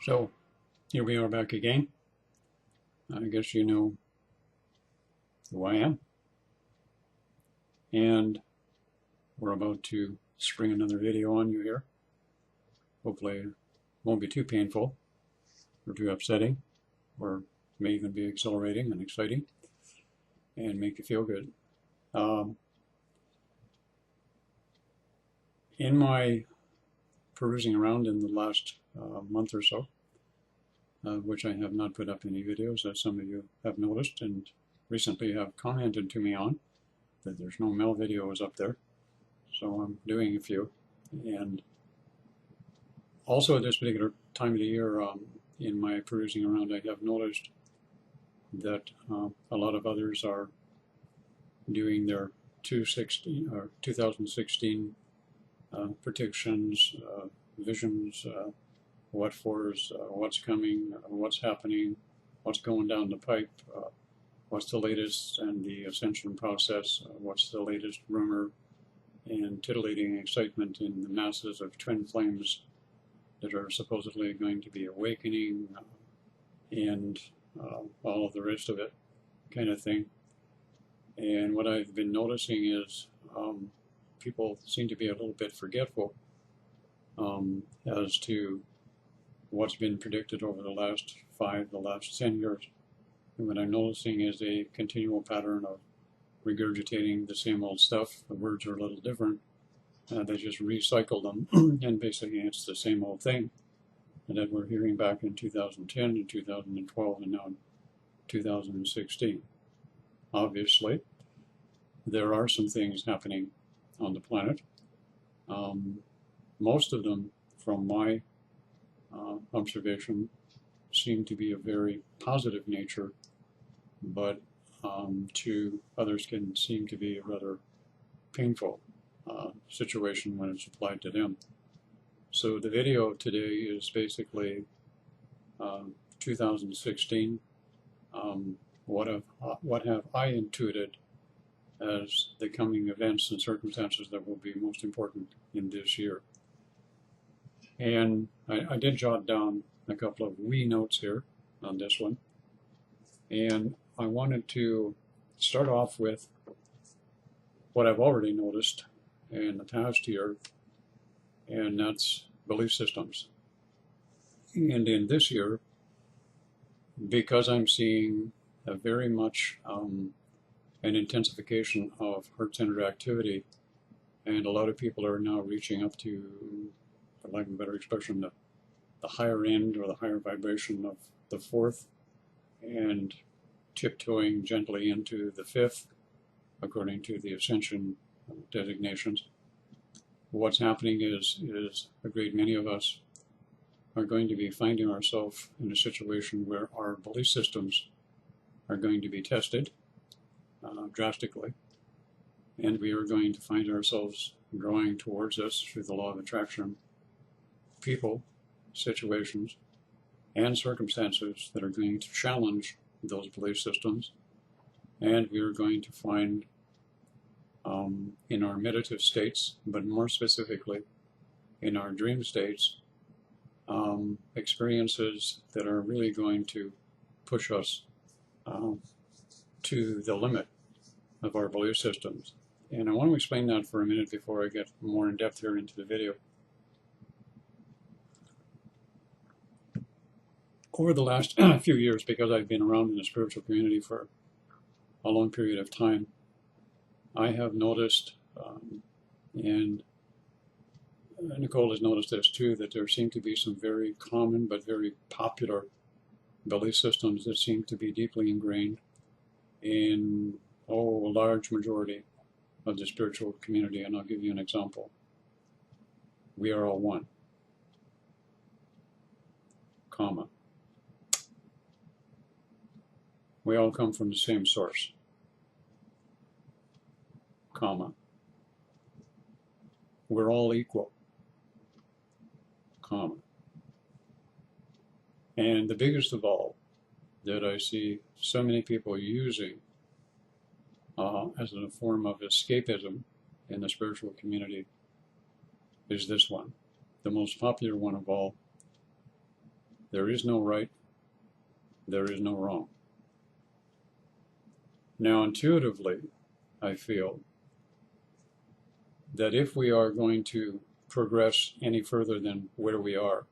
So here we are back again. I guess you know who I am. And we're about to spring another video on you here. Hopefully it won't be too painful or too upsetting, or may even be exhilarating and exciting and make you feel good. In my perusing around in the last month or so, which I have not put up any videos, as some of you have noticed and recently have commented to me on, that there's no Mel videos up there. So I'm doing a few. And also at this particular time of the year, in my perusing around, I have noticed that a lot of others are doing their 2016 predictions, visions, what fors, what's coming, what's happening, what's going down the pipe, what's the latest in the ascension process, what's the latest rumor and titillating excitement in the masses of twin flames that are supposedly going to be awakening, and all of the rest of it kind of thing. And what I've been noticing is people seem to be a little bit forgetful as to what's been predicted over the last 10 years. And what I'm noticing is a continual pattern of regurgitating the same old stuff. The words are a little different. They just recycle them, and basically it's the same old thing that we're hearing back in 2010 and 2012 and now in 2016. Obviously, there are some things happening on the planet. Most of them, from my observation, seem to be of very positive nature, but to others can seem to be a rather painful situation when it's applied to them. So the video today is basically 2016. What have I intuited as the coming events and circumstances that will be most important in this year? And I did jot down a couple of wee notes here on this one. And I wanted to start off with what I've already noticed in the past year, and that's belief systems. And in this year, because I'm seeing a very much an intensification of heart-centered activity, and a lot of people are now reaching up to, for lack of a better expression, the higher end or the higher vibration of the fourth, and tiptoeing gently into the fifth, according to the ascension designations. What's happening is a great many of us are going to be finding ourselves in a situation where our belief systems are going to be tested drastically, and we are going to find ourselves drawing towards us through the law of attraction people, situations, and circumstances that are going to challenge those belief systems. And we are going to find in our meditative states, but more specifically in our dream states, experiences that are really going to push us to the limit of our belief systems. And I want to explain that for a minute before I get more in depth here into the video. Over the last few years, because I've been around in the spiritual community for a long period of time, I have noticed, and Nicole has noticed this too, that there seem to be some very common but very popular belief systems that seem to be deeply ingrained in, a large majority of the spiritual community. And I'll give you an example. We are all one, comma. We all come from the same source, comma. We're all equal, comma. And the biggest of all that I see so many people using as a form of escapism in the spiritual community is this one, the most popular one of all, There is no right, there is no wrong. Now, intuitively, I feel that if we are going to progress any further than where we are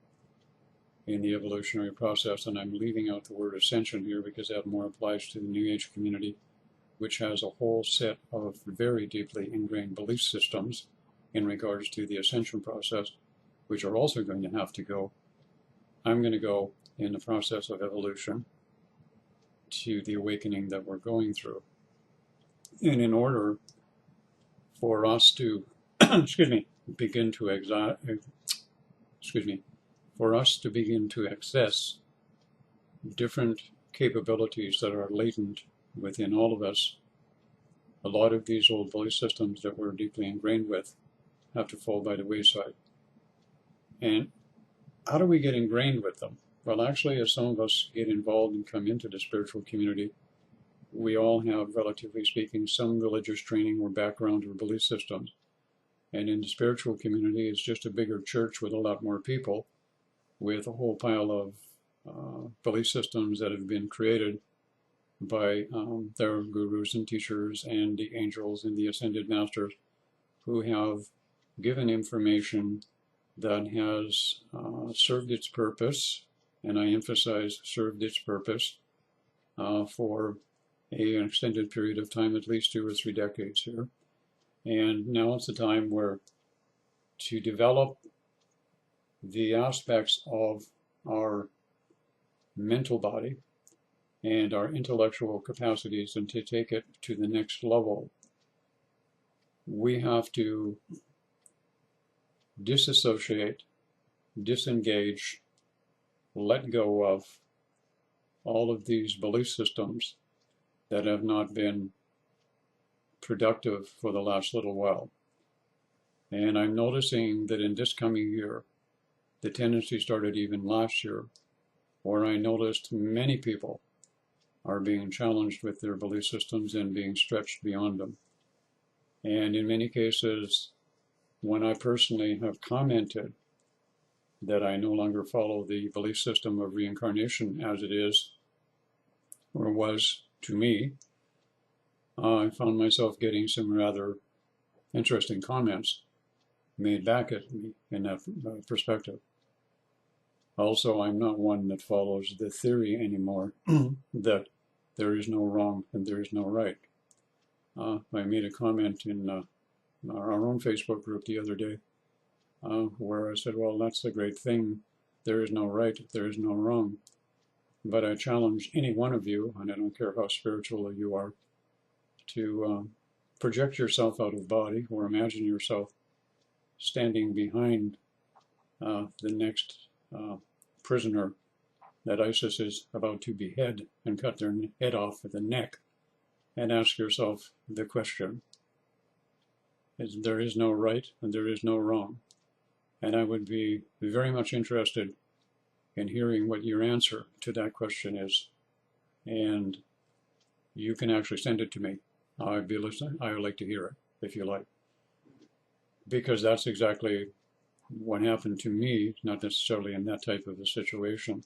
in the evolutionary process, and I'm leaving out the word ascension here because that more applies to the New Age community, which has a whole set of very deeply ingrained belief systems in regards to the ascension process, which are also going to have to go. I'm going to go in the process of evolution to the awakening that we're going through. And in order for us to, begin to for us to begin to access different capabilities that are latent within all of us, a lot of these old belief systems that we're deeply ingrained with have to fall by the wayside. And how do we get ingrained with them? Well, actually, as some of us get involved and come into the spiritual community, we all have, relatively speaking, some religious training or background or belief systems. And in the spiritual community, it's just a bigger church with a lot more people, with a whole pile of belief systems that have been created by their gurus and teachers and the angels and the ascended masters, who have given information that has served its purpose, and I emphasize served its purpose, for an extended period of time, at least 2 or 3 decades here. And now it's the time where to develop the aspects of our mental body and our intellectual capacities, and to take it to the next level, we have to disassociate, disengage, let go of all of these belief systems that have not been productive for the last little while. And I'm noticing that in this coming year, the tendency started even last year, where I noticed many people are being challenged with their belief systems and being stretched beyond them. And in many cases, when I personally have commented that I no longer follow the belief system of reincarnation as it is, or was to me, I found myself getting some rather interesting comments made back at me in that perspective. Also, I'm not one that follows the theory anymore that there is no wrong and there is no right. I made a comment in our own Facebook group the other day where I said, well, that's the great thing. There is no right, there is no wrong. But I challenge any one of you, and I don't care how spiritual you are, to project yourself out of body or imagine yourself standing behind the next prisoner that ISIS is about to behead and cut their head off with the neck, and ask yourself the question, there is no right and there is no wrong. And I would be very much interested in hearing what your answer to that question is. And you can actually send it to me. I'd be listening. I would like to hear it, if you like. Because that's exactly what happened to me, not necessarily in that type of a situation.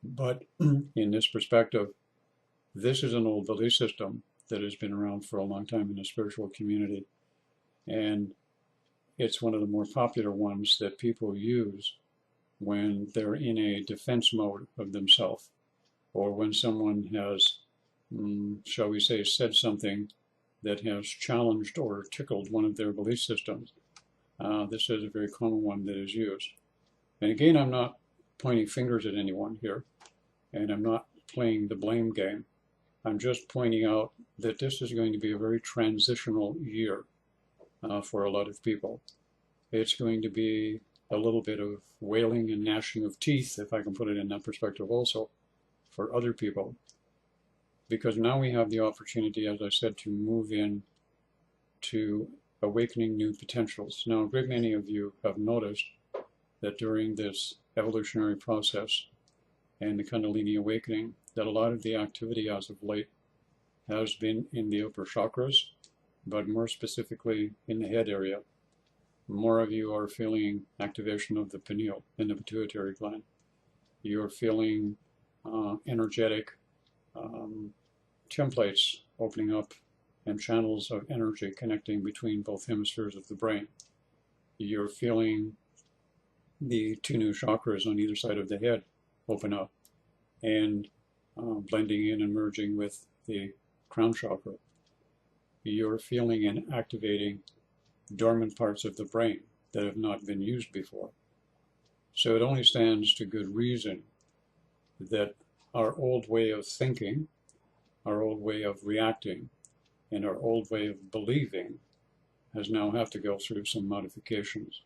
But in this perspective, this is an old belief system that has been around for a long time in the spiritual community. And it's one of the more popular ones that people use when they're in a defense mode of themselves, or when someone has, shall we say, said something that has challenged or tickled one of their belief systems. This is a very common one that is used. And again, I'm not pointing fingers at anyone here, and I'm not playing the blame game. I'm just pointing out that this is going to be a very transitional year for a lot of people. It's going to be a little bit of wailing and gnashing of teeth, if I can put it in that perspective also, for other people. Because now we have the opportunity, as I said, to move in to awakening new potentials. Now, a great many of you have noticed that during this evolutionary process and the Kundalini awakening, that a lot of the activity as of late has been in the upper chakras, but more specifically in the head area. More of you are feeling activation of the pineal and the pituitary gland. You're feeling energetic templates opening up and channels of energy connecting between both hemispheres of the brain. You're feeling the two new chakras on either side of the head open up and blending in and merging with the crown chakra. You're feeling and activating dormant parts of the brain that have not been used before. So it only stands to good reason that our old way of thinking, our old way of reacting, and our old way of believing has now have to go through some modifications.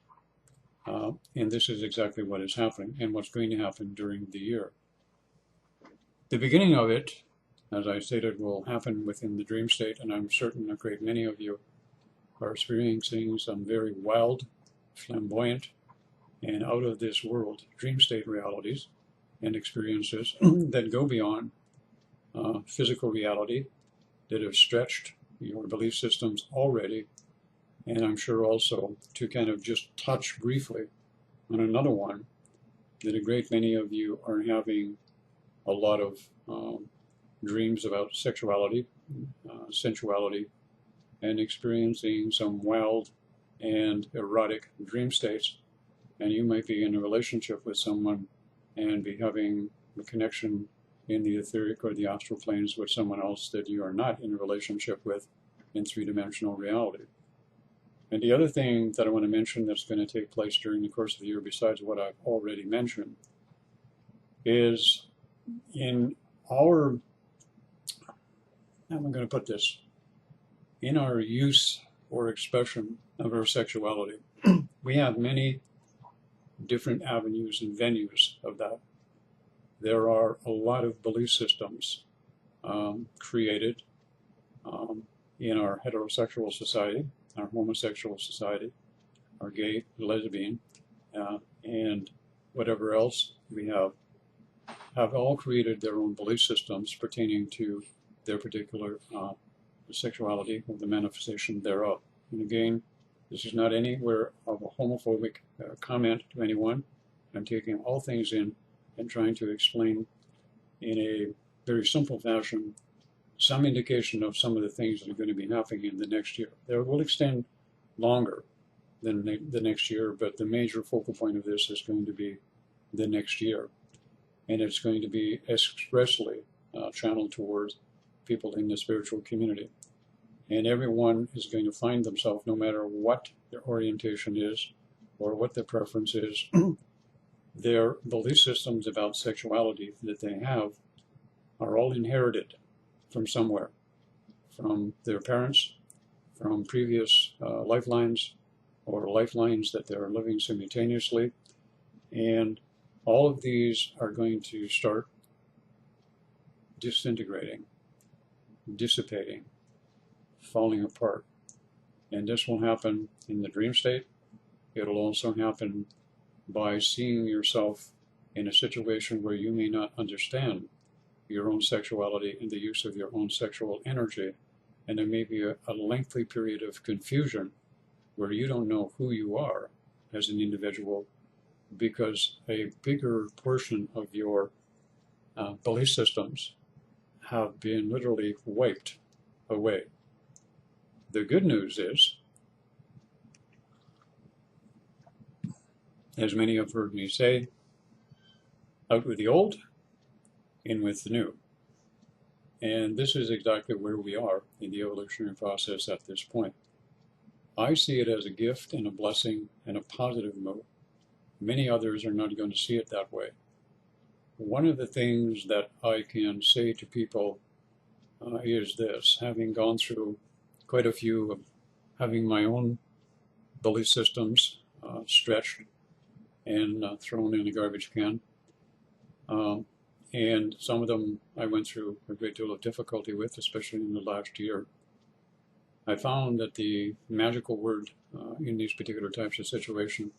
And this is exactly what is happening and what's going to happen during the year. The beginning of it, as I stated, will happen within the dream state, and I'm certain a great many of you are experiencing some very wild, flamboyant, and out of this world dream state realities and experiences that go beyond physical reality, that have stretched your belief systems already, and I'm sure also to kind of just touch briefly on another one, that a great many of you are having a lot of dreams about sexuality, sensuality, and experiencing some wild and erotic dream states. And you might be in a relationship with someone and be having a connection in the etheric or the astral planes with someone else that you are not in a relationship with in three-dimensional reality. And the other thing that I want to mention that's going to take place during the course of the year, besides what I've already mentioned, is in our, how am I going to put this, in our use or expression of our sexuality, we have many different avenues and venues of that. There are a lot of belief systems created in our heterosexual society, our homosexual society, our gay, lesbian, and whatever else we have all created their own belief systems pertaining to their particular sexuality or the manifestation thereof. And again, this is not anywhere of a homophobic comment to anyone. I'm taking all things in and trying to explain in a very simple fashion some indication of some of the things that are going to be happening in the next year. They will extend longer than the next year, but the major focal point of this is going to be the next year. And it's going to be expressly channeled towards people in the spiritual community. And everyone is going to find themselves, no matter what their orientation is or what their preference is, their belief systems about sexuality that they have are all inherited from somewhere, from their parents, from previous lifelines, or lifelines that they're living simultaneously. And all of these are going to start disintegrating, dissipating, falling apart. And this will happen in the dream state. It'll also happen by seeing yourself in a situation where you may not understand your own sexuality and the use of your own sexual energy. And there may be a lengthy period of confusion where you don't know who you are as an individual, because a bigger portion of your belief systems have been literally wiped away. The good news is, as many have heard me say, out with the old, in with the new. And this is exactly where we are in the evolutionary process at this point. I see it as a gift and a blessing and a positive move. Many others are not going to see it that way. One of the things that I can say to people is this: having gone through quite a few of having my own belief systems stretched and thrown in a garbage can, and some of them I went through a great deal of difficulty with, especially in the last year. I found that the magical word in these particular types of situations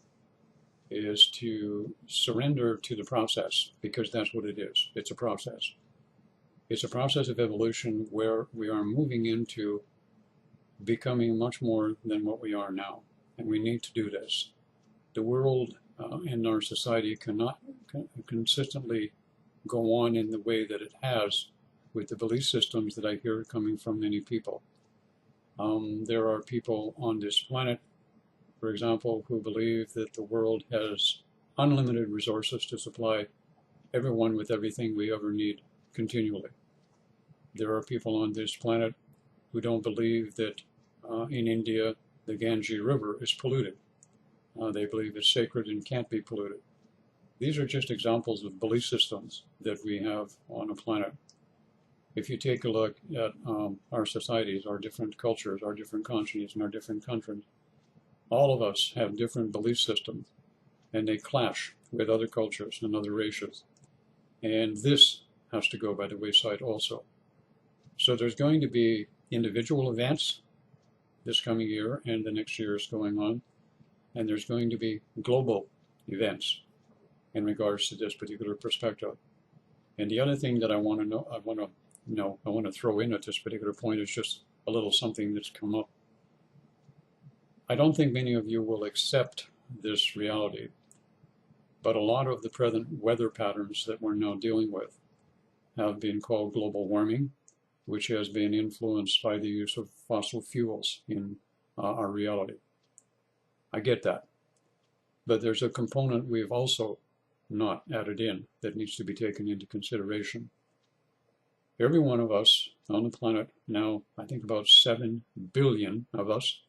is to surrender to the process, because that's what it is. It's a process. It's a process of evolution where we are moving into becoming much more than what we are now. And we need to do this. The world in our society cannot consistently go on in the way that it has with the belief systems that I hear coming from many people. There are people on this planet, for example, who believe that the world has unlimited resources to supply everyone with everything we ever need continually. There are people on this planet who don't believe that in India the Ganges River is polluted. They believe it's sacred and can't be polluted. These are just examples of belief systems that we have on a planet. If you take a look at our societies, our different cultures, our different continents, and our different countries, all of us have different belief systems, and they clash with other cultures and other races. And this has to go by the wayside also. So there's going to be individual events this coming year and the next years going on, and there's going to be global events in regards to this particular perspective. And the other thing that I want to throw in at this particular point is just a little something that's come up. I don't think many of you will accept this reality, but a lot of the present weather patterns that we're now dealing with have been called global warming, which has been influenced by the use of fossil fuels in our reality. I get that. But there's a component we've also not added in that needs to be taken into consideration. Every one of us on the planet, now I think about 7 billion of us,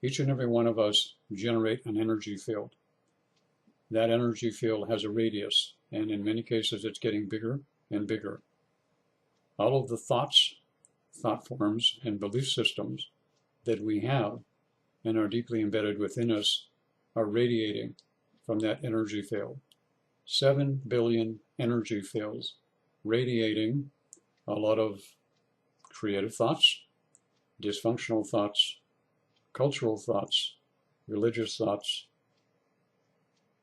each and every one of us generate an energy field. That energy field has a radius, and in many cases it's getting bigger and bigger. All of the thoughts, thought forms, and belief systems that we have and are deeply embedded within us are radiating from that energy field. 7 billion energy fields radiating a lot of creative thoughts, dysfunctional thoughts, cultural thoughts, religious thoughts,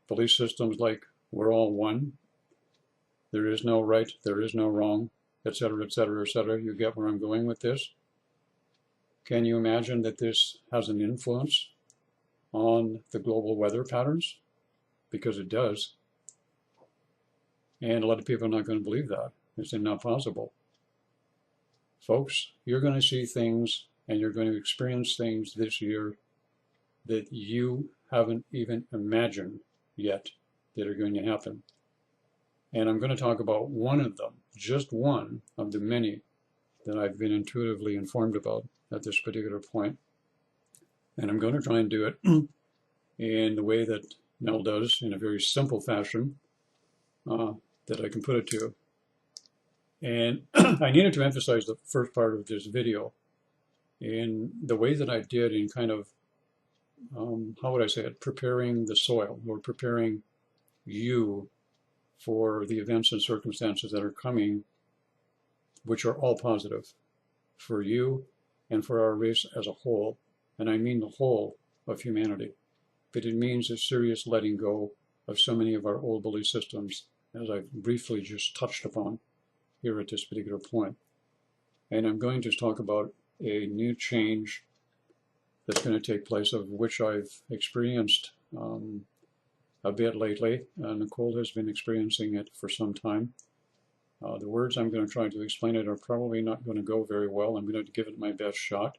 belief systems like we're all one, there is no right, there is no wrong, etc., etc., etc. You get where I'm going with this? Can you imagine that this has an influence on the global weather patterns? Because it does. And a lot of people are not going to believe that. It's not possible. Folks, you're going to see things and you're going to experience things this year that you haven't even imagined yet that are going to happen. And I'm going to talk about one of them, just one of the many that I've been intuitively informed about at this particular point. And I'm going to try and do it in the way that Mel does, in a very simple fashion that I can put it to. And I needed to emphasize the first part of this video in the way that I did in kind of, how would I say it, preparing the soil, or preparing you for the events and circumstances that are coming, which are all positive for you and for our race as a whole. And I mean the whole of humanity. But it means a serious letting go of so many of our old belief systems, as I've briefly just touched upon here at this particular point. And I'm going to talk about a new change that's going to take place, of which I've experienced a bit lately. Nicole has been experiencing it for some time. The words I'm going to try to explain it are probably not going to go very well. I'm going to give it my best shot.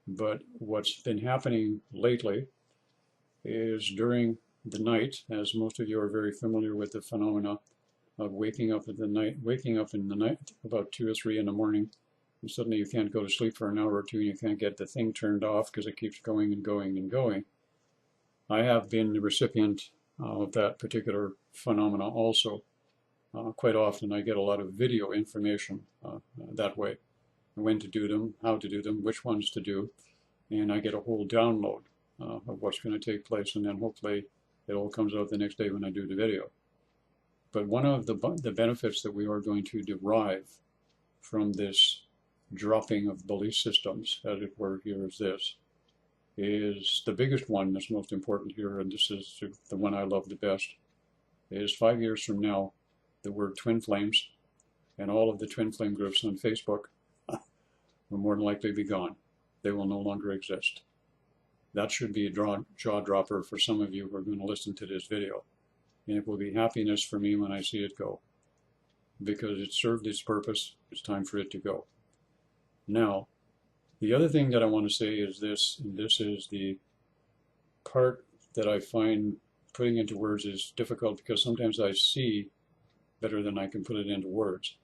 But what's been happening lately is during the night, as most of you are very familiar with the phenomena of waking up in the night about 2 or 3 in the morning, and suddenly you can't go to sleep for an hour or two, and you can't get the thing turned off because it keeps going and going and going. I have been the recipient of that particular phenomena also. Quite often I get a lot of video information that way. When to do them, how to do them, which ones to do, and I get a whole download of what's going to take place, and then hopefully it all comes out the next day when I do the video. But one of the benefits that we are going to derive from this dropping of belief systems, as it were, here is the biggest one that's most important here, and this is the one I love the best, is 5 years from now, the word twin flames and all of the twin flame groups on Facebook will more than likely be gone. They will no longer exist. That should be a jaw dropper for some of you who are going to listen to this video. And it will be happiness for me when I see it go. Because it served its purpose, it's time for it to go. Now, the other thing that I want to say is this, and this is the part that I find putting into words is difficult because sometimes I see better than I can put it into words.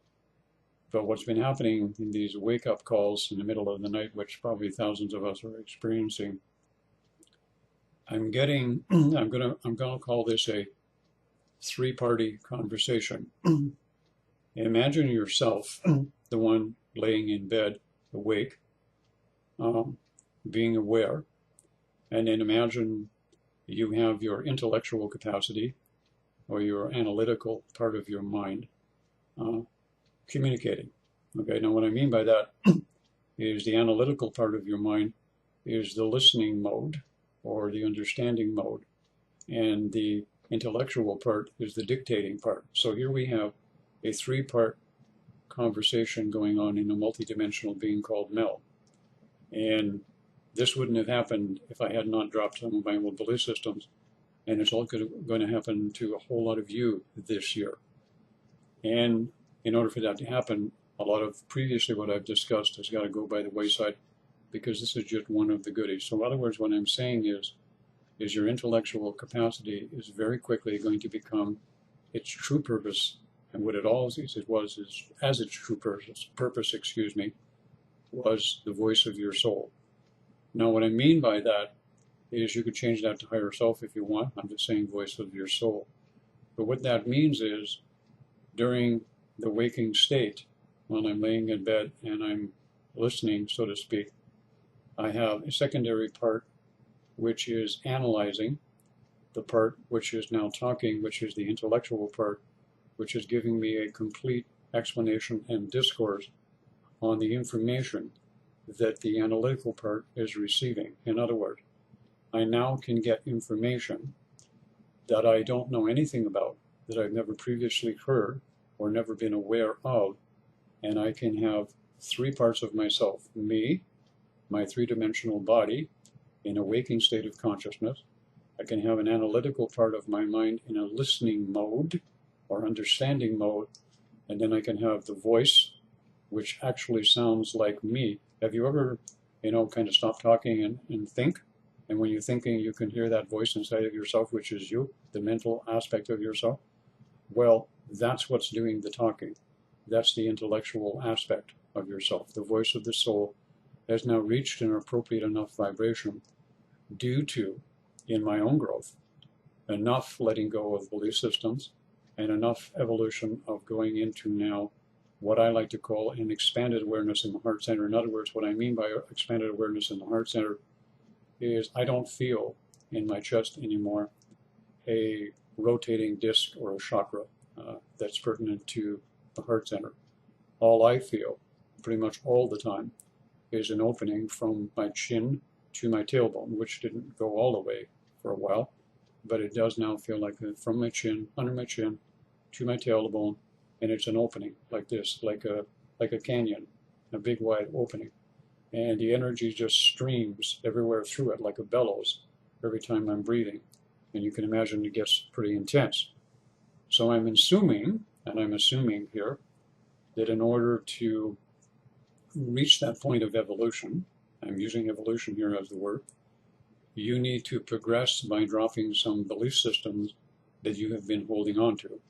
But what's been happening in these wake-up calls in the middle of the night, which probably thousands of us are experiencing, I'm gonna call this a three-party conversation. Imagine yourself, the one laying in bed, awake, being aware, and then imagine you have your intellectual capacity or your analytical part of your mind communicating. Okay, now what I mean by that is the analytical part of your mind is the listening mode or the understanding mode, and the intellectual part is the dictating part. So here we have a three-part conversation going on in a multidimensional being called Mel. And this wouldn't have happened if I had not dropped some of my old belief systems. And it's all going to happen to a whole lot of you this year. And in order for that to happen, a lot of previously what I've discussed has got to go by the wayside because this is just one of the goodies. So in other words, what I'm saying is your intellectual capacity is very quickly going to become its true purpose. And what it always was is, as its true purpose, was the voice of your soul. Now, what I mean by that is you could change that to higher self if you want. I'm just saying voice of your soul. But what that means is during the waking state, when I'm laying in bed and I'm listening, so to speak, I have a secondary part which is analyzing, the part which is now talking, which is the intellectual part, which is giving me a complete explanation and discourse on the information that the analytical part is receiving. In other words, I now can get information that I don't know anything about, that I've never previously heard or never been aware of, and I can have three parts of myself: me, my three-dimensional body in a waking state of consciousness. I can have an analytical part of my mind in a listening mode or understanding mode, and then I can have the voice, which actually sounds like me. Have you ever, kind of stop talking and think? And when you're thinking, you can hear that voice inside of yourself, which is you, the mental aspect of yourself. Well, that's what's doing the talking. That's the intellectual aspect of yourself. The voice of the soul has now reached an appropriate enough vibration due to, in my own growth, enough letting go of belief systems and enough evolution of going into now what I like to call an expanded awareness in the heart center. In other words, what I mean by expanded awareness in the heart center is I don't feel in my chest anymore a rotating disc or a chakra that's pertinent to the heart center. All I feel, pretty much all the time, is an opening from my chin to my tailbone, which didn't go all the way for a while, but it does now feel like from my chin, under my chin, to my tailbone, and it's an opening like this, like a canyon, a big wide opening. And the energy just streams everywhere through it like a bellows every time I'm breathing. And you can imagine it gets pretty intense. So I'm assuming here, that in order to reach that point of evolution, I'm using evolution here as the word, you need to progress by dropping some belief systems that you have been holding on to.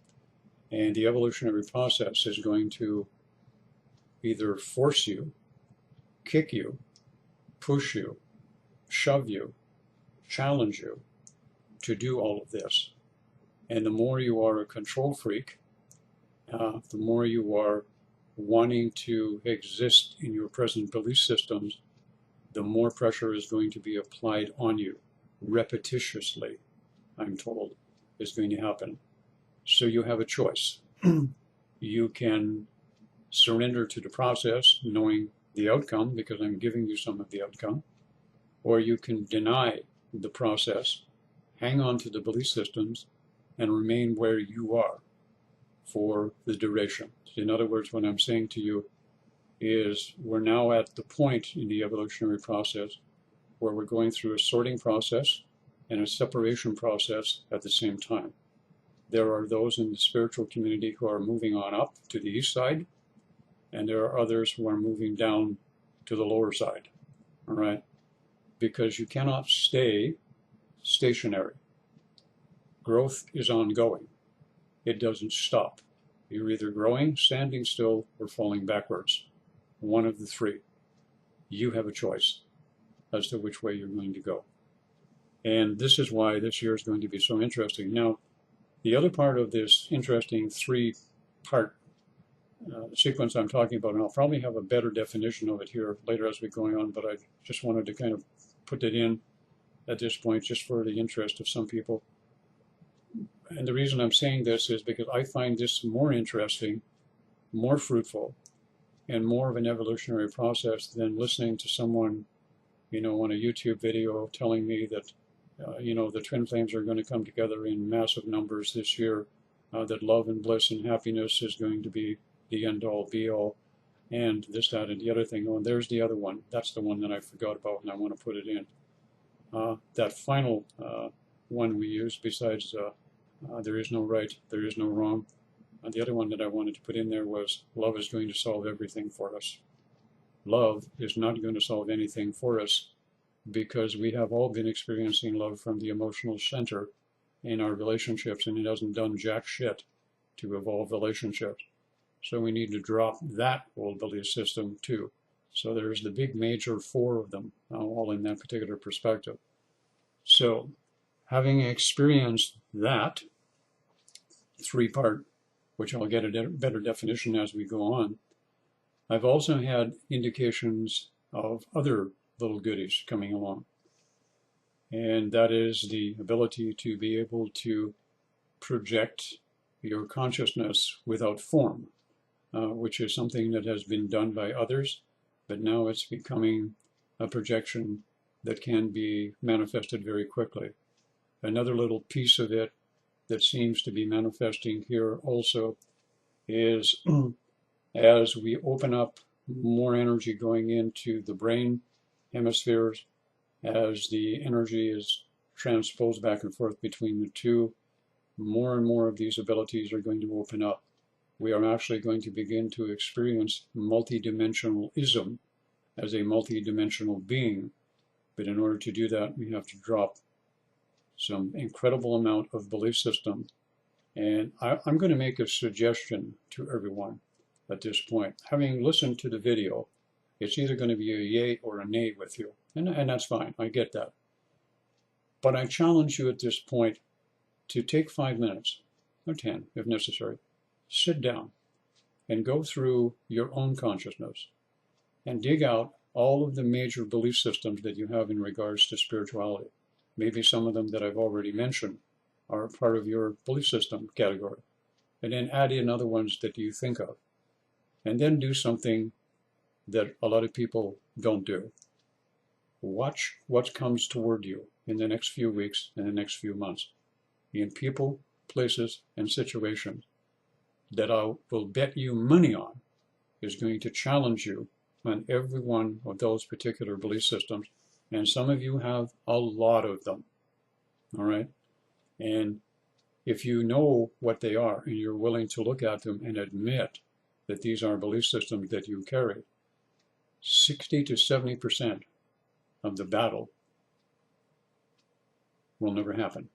And the evolutionary process is going to either force you, kick you, push you, shove you, challenge you to do all of this. And the more you are a control freak, the more you are wanting to exist in your present belief systems, the more pressure is going to be applied on you repetitiously, I'm told, is going to happen. So you have a choice. You can surrender to the process, knowing the outcome, because I'm giving you some of the outcome, or you can deny the process, hang on to the belief systems, and remain where you are for the duration. In other words, what I'm saying to you is we're now at the point in the evolutionary process where we're going through a sorting process and a separation process at the same time. There are those in the spiritual community who are moving on up to the east side, and there are others who are moving down to the lower side, all right? Because you cannot stay stationary. Growth is ongoing. It doesn't stop. You're either growing, standing still, or falling backwards. One of the three. You have a choice as to which way you're going to go. And this is why this year is going to be so interesting. Now, the other part of this interesting three-part sequence I'm talking about, and I'll probably have a better definition of it here later as we go on, but I just wanted to kind of put it in at this point just for the interest of some people. And the reason I'm saying this is because I find this more interesting, more fruitful, and more of an evolutionary process than listening to someone, you know, on a YouTube video telling me that, you know, the twin flames are going to come together in massive numbers this year, that love and bliss and happiness is going to be the end-all, be-all, and this, that, and the other thing. Oh, and there's the other one. That's the one that I forgot about, and I want to put it in. That final one we used, besides there is no right, there is no wrong. The other one that I wanted to put in there was love is going to solve everything for us. Love is not going to solve anything for us because we have all been experiencing love from the emotional center in our relationships, and it hasn't done jack shit to evolve relationships. So we need to drop that old belief system too. So there's the big major four of them, all in that particular perspective. So having experienced that three-part, which I'll get a better definition as we go on, I've also had indications of other little goodies coming along. And that is the ability to be able to project your consciousness without form, which is something that has been done by others, but now it's becoming a projection that can be manifested very quickly. Another little piece of it that seems to be manifesting here also is as we open up more energy going into the brain hemispheres, as the energy is transposed back and forth between the two, more and more of these abilities are going to open up. We are actually going to begin to experience multidimensionalism as a multidimensional being. But in order to do that, we have to drop some incredible amount of belief system. And I'm going to make a suggestion to everyone at this point. Having listened to the video, it's either going to be a yay or a nay with you. And that's fine. I get that. But I challenge you at this point to take 5 minutes, or 10 if necessary. Sit down and go through your own consciousness and dig out all of the major belief systems that you have in regards to spirituality. Maybe some of them that I've already mentioned are part of your belief system category. And then add in other ones that you think of. And then do something that a lot of people don't do. Watch what comes toward you in the next few weeks and the next few months in people, places, and situations that I will bet you money on is going to challenge you on every one of those particular belief systems. And some of you have a lot of them, all right? And if you know what they are and you're willing to look at them and admit that these are belief systems that you carry, 60 to 70% of the battle will never happen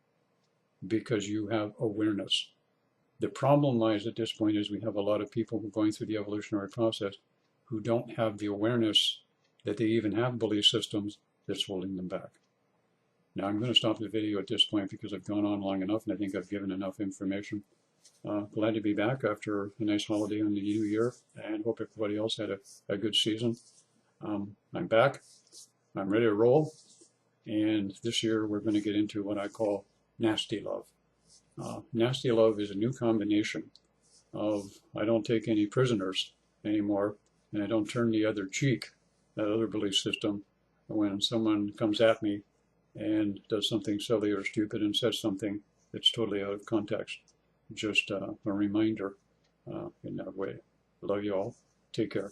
because you have awareness. The problem lies at this point is we have a lot of people who are going through the evolutionary process who don't have the awareness that they even have belief systems that's holding them back. Now I'm going to stop the video at this point because I've gone on long enough and I think I've given enough information. Glad to be back after a nice holiday on the new year and hope everybody else had a good season. I'm back. I'm ready to roll. And this year we're going to get into what I call nasty love. Nasty love is a new combination of I don't take any prisoners anymore and I don't turn the other cheek, that other belief system, when someone comes at me and does something silly or stupid and says something that's totally out of context. Just a reminder in that way. Love you all. Take care.